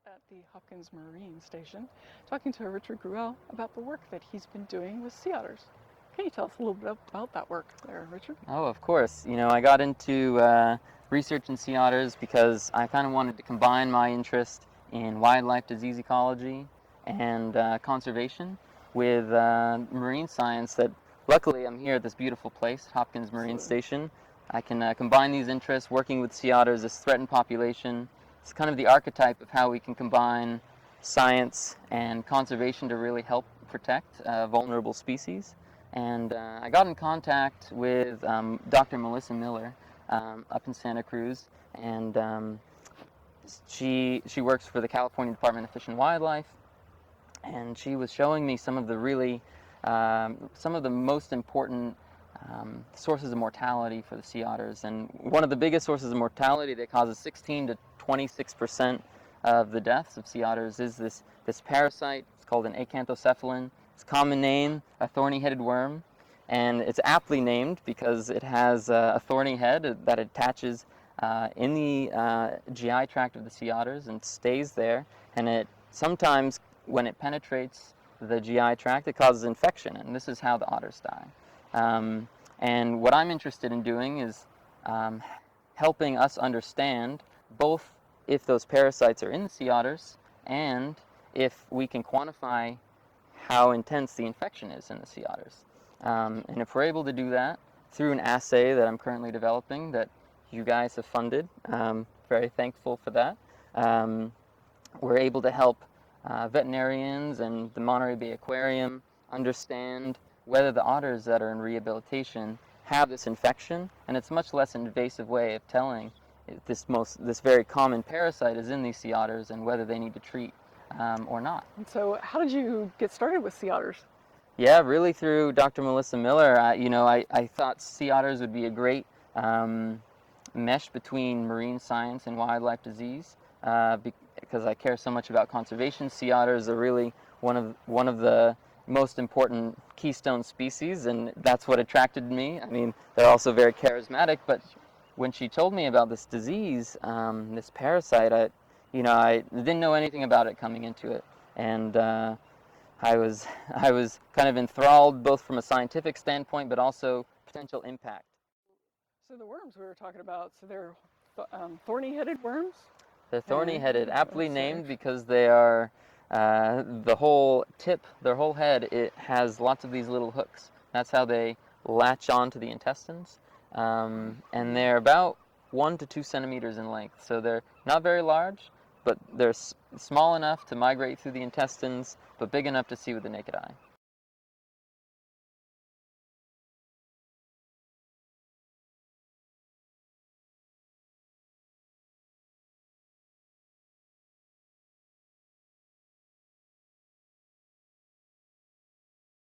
At the Hopkins Marine Station, talking to Richard Gruelle about the work that he's been doing with sea otters. Can you tell us a little bit about that work there, Richard? Oh, of course. I got into research in sea otters because I kind of wanted to combine my interest in wildlife disease ecology and conservation with marine science. That luckily I'm here at this beautiful place, Hopkins Marine Absolutely. Station. I can combine these interests working with sea otters, this threatened population. It's kind of the archetype of how we can combine science and conservation to really help protect vulnerable species. And I got in contact with Dr. Melissa Miller up in Santa Cruz, and she works for the California Department of Fish and Wildlife, and she was showing me some of the some of the most important sources of mortality for the sea otters. And one of the biggest sources of mortality that causes 16 to 26% of the deaths of sea otters is this parasite. It's called an acanthocephalin. Its common name, a thorny-headed worm, and it's aptly named because it has a thorny head that attaches in the GI tract of the sea otters and stays there. And it sometimes, when it penetrates the GI tract, it causes infection, and this is how the otters die. And what I'm interested in doing is helping us understand both if those parasites are in the sea otters and if we can quantify how intense the infection is in the sea otters. And if we're able to do that through an assay that I'm currently developing that you guys have funded, very thankful for that, we're able to help veterinarians and the Monterey Bay Aquarium understand whether the otters that are in rehabilitation have this infection, and it's a much less invasive way of telling if this very common parasite is in these sea otters and whether they need to treat or not. And so, how did you get started with sea otters? Yeah, really through Dr. Melissa Miller. I thought sea otters would be a great mesh between marine science and wildlife disease because I care so much about conservation. Sea otters are really one of the most important keystone species, and that's what attracted me. I mean, they're also very charismatic, but when she told me about this disease, this parasite, I didn't know anything about it coming into it, and I was kind of enthralled both from a scientific standpoint, but also potential impact. So the worms we were talking about, so they're thorny-headed worms? They're thorny-headed, aptly Let's say. named because they are the whole tip, their whole head, it has lots of these little hooks. That's how they latch onto the intestines, and they're about 1 to 2 centimeters in length. So they're not very large, but they're small enough to migrate through the intestines, but big enough to see with the naked eye.